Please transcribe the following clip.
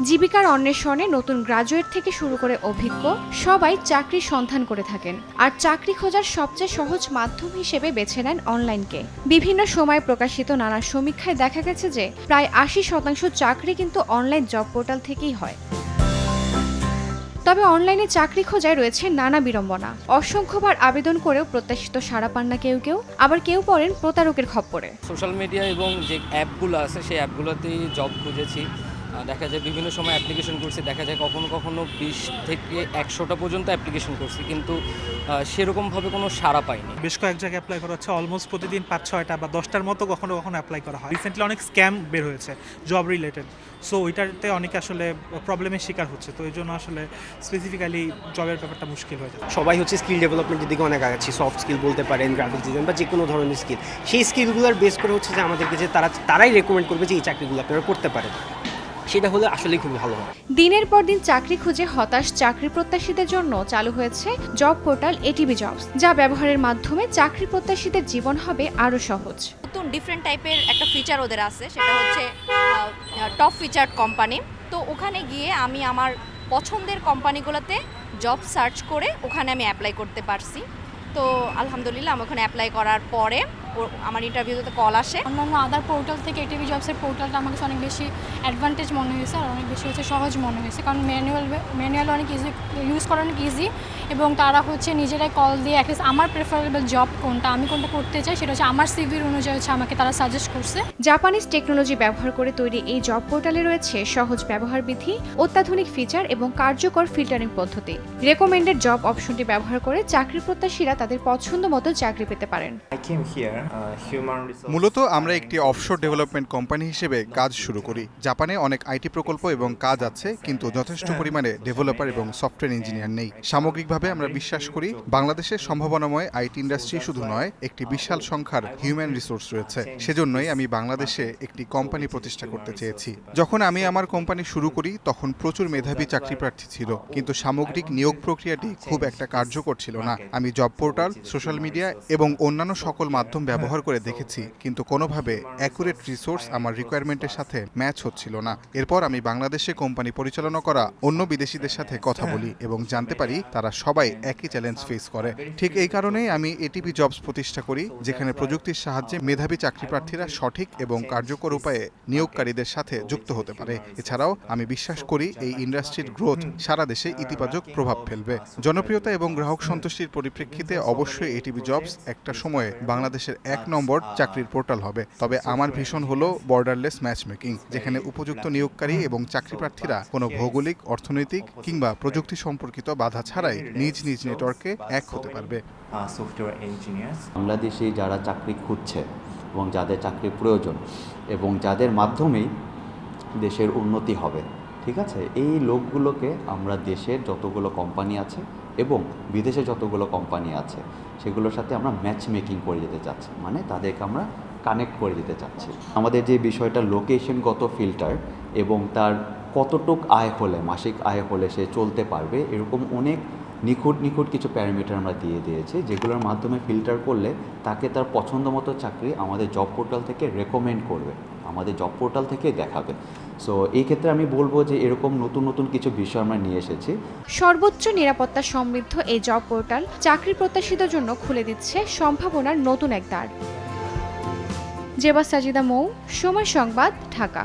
জীবিকার অন্বেষণে নতুন গ্রাজুয়েট থেকে শুরু করে অভিজ্ঞ সবাই চাকরির সন্ধান করে থাকেন, আর চাকরি খোঁজার সবচেয়ে সহজ মাধ্যম হিসেবে বেছে নেন অনলাইনকে। বিভিন্ন সময় প্রকাশিত নানা সমীক্ষায় দেখা গেছে যে প্রায় ৮০% চাকরি কিন্তু অনলাইন জব পোর্টাল থেকেই হয়। তবে অনলাইনে চাকরি খোঁজায় রয়েছে নানা বিড়ম্বনা। অসংখ্যবার আবেদন করেও প্রত্যাশিত সাড়া পান না কেউ, আবার কেউ পড়েন প্রতারকের খপ্পরে। সোশ্যাল মিডিয়া এবং যে অ্যাপগুলো আছে সেই অ্যাপগুলোতেই জব খুঁজেছি। দেখা যায় বিভিন্ন সময় অ্যাপ্লিকেশন করছি, দেখা যায় কখনো ২০ থেকে ১০০টা পর্যন্ত অ্যাপ্লিকেশন করছি, কিন্তু সেরকমভাবে কোনো সাড়া পাইনি। বেশ কয়েক জায়গায় অ্যাপ্লাই করা হচ্ছে, অলমোস্ট প্রতিদিন ৫-৬টা বা ১০টার মতো কখনো অ্যাপ্লাই করা হয়। রিসেন্টলি অনেক স্ক্যাম বের হয়েছে জব রিলেটেড, সো ওইটাতে অনেকে আসলে প্রবলেমের শিকার হচ্ছে। তো এই জন্য আসলে স্পেসিফিক্যালি জবের ব্যাপারটা মুশকিল হয়ে যায়। সবাই হচ্ছে স্কিল ডেভেলপমেন্টের দিকে অনেক আগাচ্ছি। সফট স্কিল বলতে পারেন, গ্রাফিক ডিজাইন বা যে কোনো ধরনের স্কিল, সেই স্কিলগুলোর বেস করে হচ্ছে যে আমাদেরকে যে তারাই রেকমেন্ড করবে যে এই চাকরিগুলো আপনারা করতে পারেন, সেটা হলে আসলেই খুব ভালো হয়। দিনের পর দিন চাকরি খুঁজে হতাশ চাকরি প্রত্যাশীদের জন্য চালু হয়েছে জব পোর্টাল এটিভি জবস, যা ব্যবহারের মাধ্যমে চাকরি প্রত্যাশীদের জীবন হবে আরও সহজ। নতুন ডিফারেন্ট টাইপের একটা ফিচার ওদের আছে, সেটা হচ্ছে টপ ফিচার্ড কোম্পানি। তো ওখানে গিয়ে আমি আমার পছন্দের কোম্পানিগুলোতে জব সার্চ করে ওখানে আমি অ্যাপ্লাই করতে পারছি। তো আলহামদুলিল্লাহ আমি ওখানে অ্যাপ্লাই করার পরে আমার ইন্টারভিউতে কল আসে। অন্যান্য আদার পোর্টাল থেকে এটিভি জবসের পোর্টালটা আমার কাছে অনেক বেশি অ্যাডভান্টেজ মনে হয়েছে, আর অনেক বেশি হচ্ছে সহজ মনে হয়েছে, কারণ ম্যানুয়াল অনেক ইজি, ইউজ করা অনেক ইজি, এবং তারা হচ্ছে নিজেরাই কল দিয়ে অ্যাটলিস্ট আমার প্রেফারেবল জব কোনটা, আমি কোনটা করতে চাই সেটা হচ্ছে আমার সিভির অনুযায়ী হচ্ছে আমাকে তারা সাজেস্ট করছে। জাপানিজ টেকনোলজি ব্যবহার করে তৈরি এই জব পোর্টালে রয়েছে সহজ ব্যবহার বিধি, অত্যাধুনিক ফিচার এবং কার্যকর ফিল্টারিং পদ্ধতি। রেকমেন্ডেড জব অপশনটি ব্যবহার করে চাকরি প্রত্যাশীরা তাদের পছন্দ মতো চাকরি পেতে পারেন। মূলত আমরা একটি অফশোর ডেভেলপমেন্ট কোম্পানি হিসেবে কাজ শুরু করি। জাপানে অনেক আইটি প্রকল্প এবং কাজ আছে, কিন্তু যথেষ্ট পরিমাণে ডেভেলপার এবং সফটওয়্যার ইঞ্জিনিয়ার নেই। সামগ্রিকভাবে আমরা বিশ্বাস করি বাংলাদেশের সম্ভাবনাময় আইটি ইন্ডাস্ট্রি শুধু নয়, একটি বিশাল সংখ্যার হিউম্যান রিসোর্স রয়েছে। সেজন্যই আমি বাংলাদেশে একটি কোম্পানি প্রতিষ্ঠা করতে চেয়েছি। যখন আমি আমার কোম্পানি শুরু করি তখন প্রচুর মেধাবী চাকরি প্রার্থী ছিল, কিন্তু সামগ্রিক নিয়োগ প্রক্রিয়াটি খুব একটা কার্যকর ছিল না। আমি জব পোর্টাল, সোশ্যাল মিডিয়া এবং অন্যান্য সকল মাধ্যম ব্যবহার করে দেখেছি, কিন্তু কোনোভাবে অ্যাকুরেট রিসোর্স আমার রিকোয়ারমেন্টের সাথে ম্যাচ হচ্ছিল না। এরপর আমি বাংলাদেশে কোম্পানি পরিচালনা করা অন্য বিদেশিদের সাথে কথা বলি এবং জানতে পারি তারা সবাই একই চ্যালেঞ্জ ফেস করে। ঠিক এই কারণেই আমি এটিভি জবস প্রতিষ্ঠা করি, যেখানে প্রযুক্তির সাহায্যে মেধাবী চাকরি প্রার্থীরা সঠিক এবং কার্যকর উপায়ে নিয়োগকারীদের সাথে যুক্ত হতে পারে। এছাড়াও আমি বিশ্বাস করি এই ইন্ডাস্ট্রির গ্রোথ সারা দেশে ইতিবাচক প্রভাব ফেলবে। জনপ্রিয়তা এবং গ্রাহক সন্তুষ্টির পরিপ্রেক্ষিতে অবশ্যই এটিভি জবস একটা সময়ে বাংলাদেশের ১ নম্বর চাকরির পোর্টাল হবে। তবে আমার ভীষণ হলো বর্ডারলেস ম্যাচ মেকিং, যেখানে উপযুক্ত নিয়োগকারী এবং চাকরি প্রার্থীরা কোনো ভৌগোলিক, অর্থনৈতিক কিংবা প্রযুক্তি সম্পর্কিত বাধা ছাড়াই নিজ নিজ নেটওয়ার্কে এক হতে পারবে। বাংলাদেশে যারা চাকরি খুঁজছে এবং যাদের চাকরির প্রয়োজন এবং যাদের মাধ্যমেই দেশের উন্নতি হবে, ঠিক আছে, এই লোকগুলোকে আমরা দেশের যতগুলো কোম্পানি আছে এবং বিদেশে যতগুলো কোম্পানি আছে সেগুলোর সাথে আমরা ম্যাচ মেকিং করে দিতে চাচ্ছি, মানে তাদেরকে আমরা কানেক্ট করে দিতে চাচ্ছি। আমাদের যে বিষয়টা লোকেশনগত ফিল্টার এবং তার কতটুক আয় হলে, মাসিক আয় হলে সে চলতে পারবে, এরকম অনেক নিখুঁত কিছু প্যারামিটার আমরা দিয়ে দিয়েছি, যেগুলোর মাধ্যমে ফিল্টার করলে তাকে তার পছন্দ মতো চাকরি আমাদের জব পোর্টাল থেকে রেকমেন্ড করবে, আমাদের জব পোর্টাল থেকে দেখাবে। সো এই ক্ষেত্রে আমি বলবো যে এরকম নতুন কিছু বিষয় আমরা নিয়ে এসেছি। সর্বোচ্চ নিরাপত্তা সমৃদ্ধ এই জব পোর্টাল চাকরি প্রত্যাশীদের জন্য খুলে দিচ্ছে সম্ভাবনার নতুন এক দ্বার। জেবা সাজিদা মৌ, সময় সংবাদ, ঢাকা।